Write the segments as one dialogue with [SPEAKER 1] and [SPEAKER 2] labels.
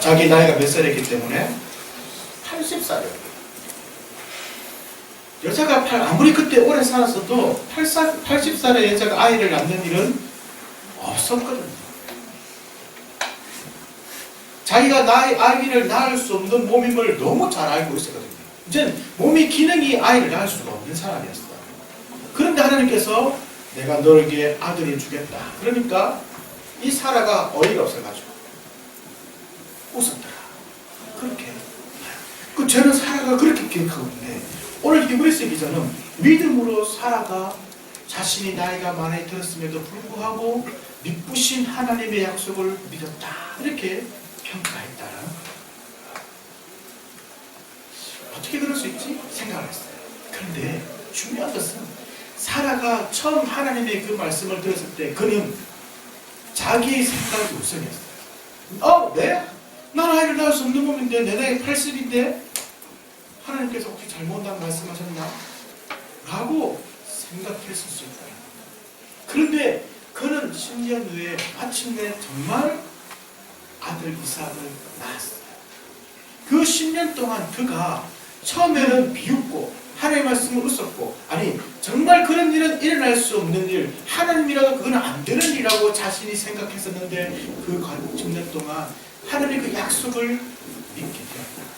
[SPEAKER 1] 자기 나이가 몇 살이었기 때문에 80살이었어요. 여자가 아무리 그때 오래 살았어도 80살의 여자가 아이를 낳는 일은 없었거든요. 자기가 아이를 낳을 수 없는 몸임을 너무 잘 알고 있었거든요. 이제 몸의 기능이 아이를 낳을 수가 없는 사람이었어요. 그런데 하나님께서 내가 너에게 아들을 주겠다. 그러니까 이 사라가 어이가 없어가지고 웃었더라. 그렇게. 저는 사라가 그렇게 기억하고 있는데 오늘 히브리서 기자는 믿음으로 사라가 자신이 나이가 많이 들었음에도 불구하고 믿으신 하나님의 약속을 믿었다. 이렇게 평가했다는 거예요. 어떻게 그럴 수 있지? 생각을 했어요. 그런데 중요한 것은 사라가 처음 하나님의 그 말씀을 들었을 때 그는 자기의 생각이 우선이었어요. 네? 난 아이를 낳을 수 없는 몸인데 내 나이 80인데 하나님께서 혹시 잘못한 말씀하셨나? 라고 생각했을 수 있어요. 그런데 그는 10년 후에 마침내 정말 아들 이삭을 낳았어요. 그 10년 동안 그가 처음에는 비웃고 하나님의 말씀을 웃었고 아니 정말 그런 일은 일어날 수 없는 일 하나님이라도 그건 안 되는 일이라고 자신이 생각했었는데 그 10년 동안 하나님의 그 약속을 믿게 되었다.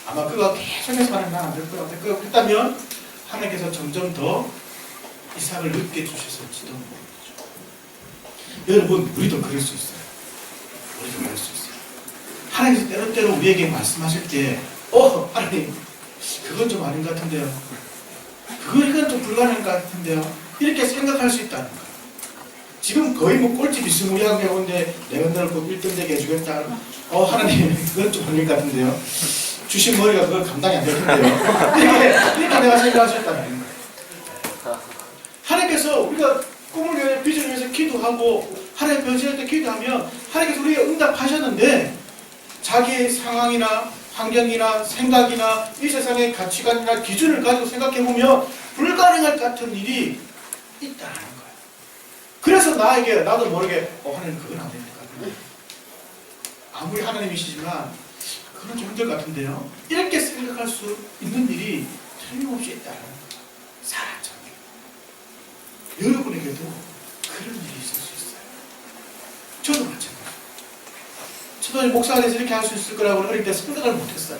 [SPEAKER 1] 아마 그가 계속해서 하나님 안 될 거라고 했다면 하나님께서 점점 더 이삭을 늦게 주셨을지도 모르겠죠. 여러분 우리도 그럴 수 있어요. 우리도 그럴 수 있어요. 하나님께서 때로때로 우리에게 말씀하실 때 하나님 그건 좀 아닌 것 같은데요. 그건 좀 불가능한 것 같은데요. 이렇게 생각할 수 있다는 거예요. 지금 거의 꼴찌 비스무리하게 오는데 내가 너를 꼭 1등 되게 해주겠다. 하나님 그건 좀 아닌 것 같은데요. 주신 머리가 그걸 감당이 안 될 텐데요. 이렇게 내가 생각하셨다는 거예요. 하나님께서 우리가 꿈을 위해 비전을 위해서 기도하고 하나님 변신할 때 기도하면 하나님께서 우리에게 응답하셨는데 자기의 상황이나 환경이나 생각이나 이 세상의 가치관이나 기준을 가지고 생각해보면 불가능할 것 같은 일이 있다는 거예요. 그래서 나도 모르게 하나님 그건 안 될 것 같은데 아무리 하나님이시지만 그건 좀 힘들 것 같은데요. 이렇게 생각할 수 있는 일이 틀림없이 있다는 거예요. 사람처럼. 여러분에게도 그런 일이 있을 수 있어요. 저도 마찬가지예요. 저도 목사가 돼서 이렇게 할 수 있을 거라고 어릴 때 생각을 못했어요.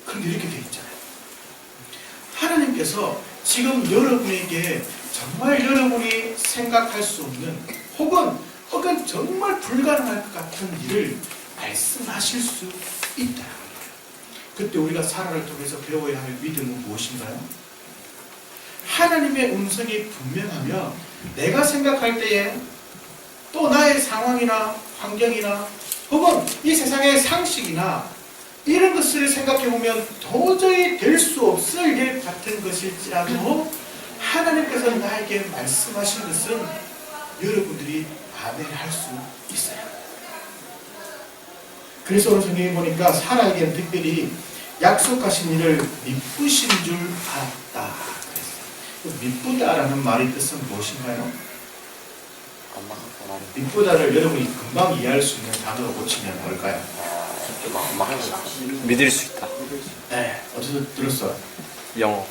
[SPEAKER 1] 그런데 이렇게 돼 있잖아요. 하나님께서 지금 여러분에게 정말 여러분이 생각할 수 없는 혹은 정말 불가능할 것 같은 일을 말씀하실 수 있다는 거예요. 그때 우리가 사라를 통해서 배워야 할 믿음은 무엇인가요? 하나님의 음성이 분명하며 내가 생각할 때에 또 나의 상황이나 환경이나 혹은 이 세상의 상식이나 이런 것을 생각해보면 도저히 될 수 없을 일 같은 것일지라도 하나님께서 나에게 말씀하신 것은 여러분들이 아멘할 수 있어요. 그래서 오늘 성경에 보니까 사라에게는 특별히 약속하신 일을 미쁘신 줄 알았다 그랬어요. 미쁘다라는 말의 뜻은 무엇인가요? 미쁘다를 여러분이 금방 이해할 수 있는 단어로 고치면 뭘까요?
[SPEAKER 2] 믿을 수 있다.
[SPEAKER 1] 네, 어디서 들었어요?
[SPEAKER 2] 영어.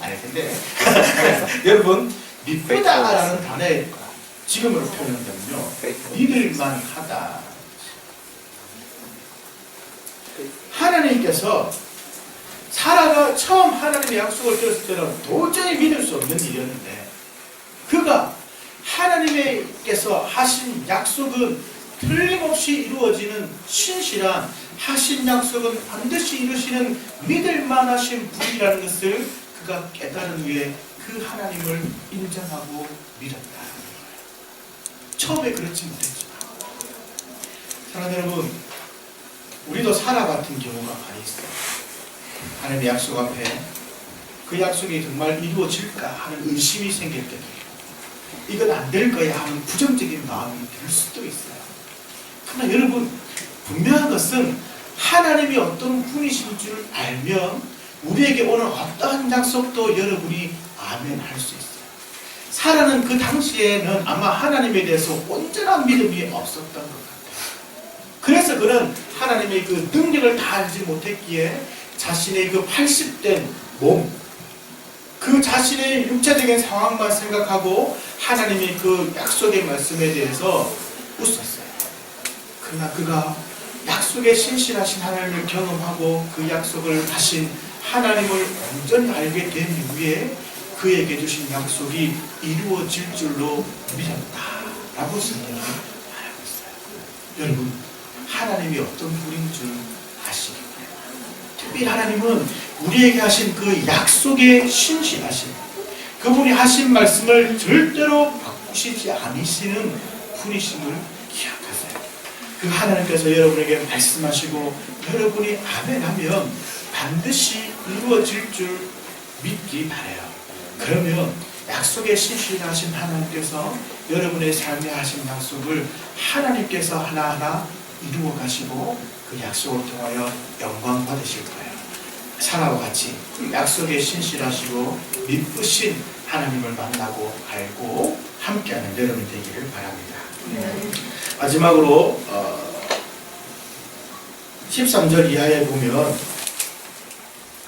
[SPEAKER 1] 아니 근데 여러분 미쁘다라는 단어의 지금으로 표현한다면요 믿을만 하다. 하나님께서 사라가 처음 하나님의 약속을 들었을 때는 도저히 믿을 수 없는 일이었는데 그가 하나님께서 하신 약속은 틀림없이 이루어지는 신실한 하신 약속은 반드시 이루시는 믿을만하신 분이라는 것을 그가 깨달은 후에 그 하나님을 인정하고 믿었다. 처음에 그렇지 못했지만 사랑하는 여러분 우리도 사라 같은 경우가 많이 있어요. 하나님의 약속 앞에 그 약속이 정말 이루어질까 하는 의심이 생길 때도 이건 안 될 거야 하는 부정적인 마음이 들 수도 있어요. 그러나 여러분 분명한 것은 하나님이 어떤 분이신 줄 알면 우리에게 오는 어떠한 약속도 여러분이 아멘 할 수 있어요. 사라는 그 당시에는 아마 하나님에 대해서 온전한 타락한 믿음이 없었던 것 같아요. 그래서 그는 하나님의 그 능력을 다 알지 못했기에 자신의 그 80된 몸, 그 자신의 육체적인 상황만 생각하고 하나님의 그 약속의 말씀에 대해서 웃었어요. 그러나 그가 약속에 신실하신 하나님을 경험하고 그 약속을 하신 하나님을 온전히 알게 된 이후에 그에게 주신 약속이 이루어질 줄로 믿었다라고 성경이 말하고 있어요. 여러분, 하나님이 어떤 분인 줄 아시겠나요? 특별히 하나님은 우리에게 하신 그 약속에 신실하신, 그분이 하신 말씀을 절대로 바꾸시지 않으시는 분이심을 기억하세요. 그 하나님께서 여러분에게 말씀하시고 여러분이 아멘하면 반드시 이루어질 줄 믿기 바라요. 그러면 약속에 신실하신 하나님께서 여러분의 삶에 하신 약속을 하나님께서 하나하나 이루어 가시고 그 약속을 통하여 영광 받으실 거예요. 사라와 같이 약속에 신실하시고 믿으신 하나님을 만나고 알고 함께하는 여러분 되기를 바랍니다. 마지막으로 13절 이하에 보면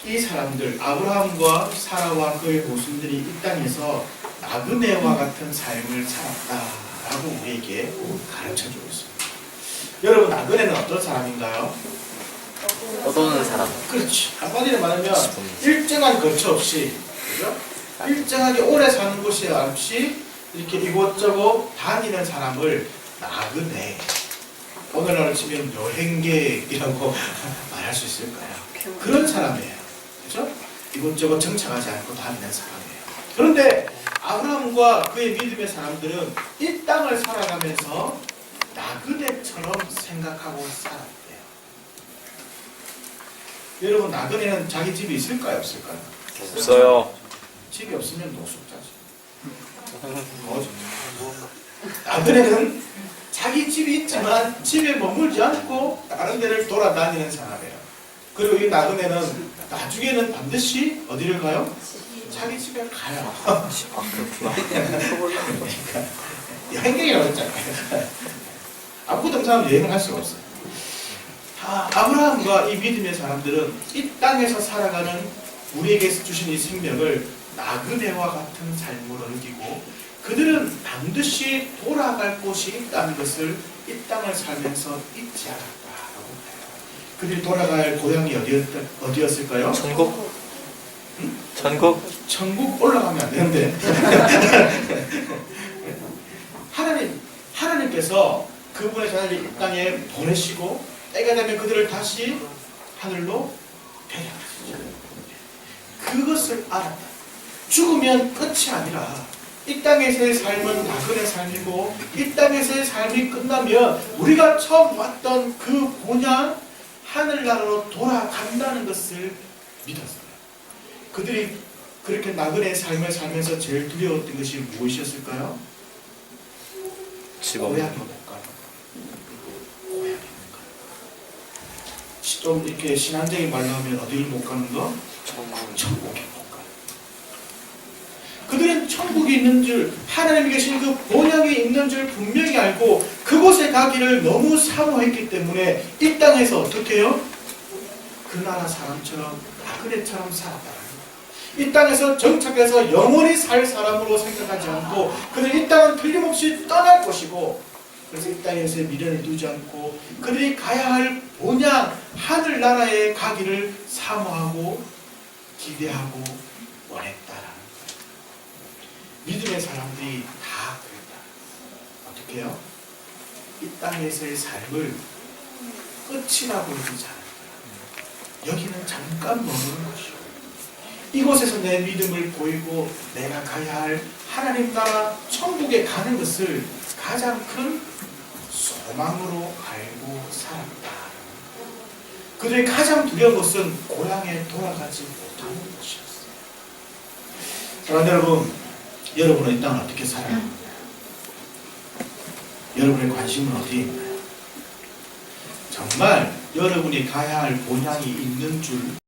[SPEAKER 1] 이 사람들 아브라함과 사라와 그의 모순들이 이 땅에서 나그네와 같은 삶을 살았다라고 우리에게 가르쳐주고 있습니다. 여러분, 나그네는 어떤 사람인가요?
[SPEAKER 2] 떠도는 사람.
[SPEAKER 1] 그렇지. 한마디로 말하면 일정한 거처 없이, 그죠? 일정하게 오래 사는 곳이 없이 이렇게 이곳저곳 다니는 사람을 나그네, 오늘날로 치면 여행객이라고 말할 수 있을 거예요. 그런 사람이에요. 그죠? 이곳저곳 정착하지 않고 다니는 사람이에요. 그런데 아브라함과 그의 믿음의 사람들은 이 땅을 살아가면서 나그네처럼 생각하고 살았대요. 여러분, 나그네는 자기 집이 있을까요, 없을까요?
[SPEAKER 2] 없어요.
[SPEAKER 1] 집이 없으면 노숙자지. 나그네는 자기 집이 있지만 집에 머물지 않고 다른 데를 돌아다니는 사람이에요. 그리고 이 나그네는 나중에는 반드시 어디를 가요? 자기 집에 가요. 여행객이라고 했잖아요. 아무것도 없는 사람은 여행을 할 수가 없어요. 아브라함과 이 믿음의 사람들은 이 땅에서 살아가는 우리에게 주신 이 생명을 나그네와 같은 삶으로 느끼고 그들은 반드시 돌아갈 곳이 있다는 것을 이 땅을 살면서 잊지 않았다라고 해요. 그들이 돌아갈 고향이 어디였을까요?
[SPEAKER 2] 천국?
[SPEAKER 1] 응?
[SPEAKER 2] 천국?
[SPEAKER 1] 천국 올라가면 안 되는데 하나님께서 그분의 자녀를 이 땅에 보내시고 때가 되면 그들을 다시 하늘로 데려가시죠. 그것을 알았다. 죽으면 끝이 아니라 이 땅에서의 삶은 나그네 삶이고 이 땅에서의 삶이 끝나면 우리가 처음 왔던 그 본향 하늘나라로 돌아간다는 것을 믿었어요. 그들이 그렇게 나그네 삶을 살면서 제일 두려웠던 것이 무엇이었을까요? 고향이 못 가는 거. 고향이 못 가는 거. 좀 이렇게 신앙적인 말로 하면 어디를 못 가는 거? 천국에 못 가는 거. 그들은 천국이 있는 줄, 하나님이 계신 그 본향이 있는 줄 분명히 알고 그곳에 가기를 너무 사모했기 때문에 이 땅에서 어떻게 해요? 그 나라 사람처럼 나그네처럼 살았다. 이 땅에서 정착해서 영원히 살 사람으로 생각하지 않고 그들 이 땅은 틀림없이 떠날 것이고 그래서 이 땅에서의 미련을 두지 않고 그들이 가야 할 본향 하늘나라에 가기를 사모하고 기대하고 원했다라는 거예요. 믿음의 사람들이 다 그랬다. 어떻게 해요? 이 땅에서의 삶을 끝이라고 여기지 않았다. 여기는 잠깐 머무는 것이고 이곳에서 내 믿음을 보이고 내가 가야 할 하나님 나라 천국에 가는 것을 가장 큰 소망으로 알고 살았다. 그들의 가장 두려운 것은 고향에 돌아가지 못하는 것이었어요. 사랑하는 여러분, 여러분은 이 땅을 어떻게 살아야 합니까? 여러분의 관심은 어디에 있나요? 정말 여러분이 가야 할 본향이 있는 줄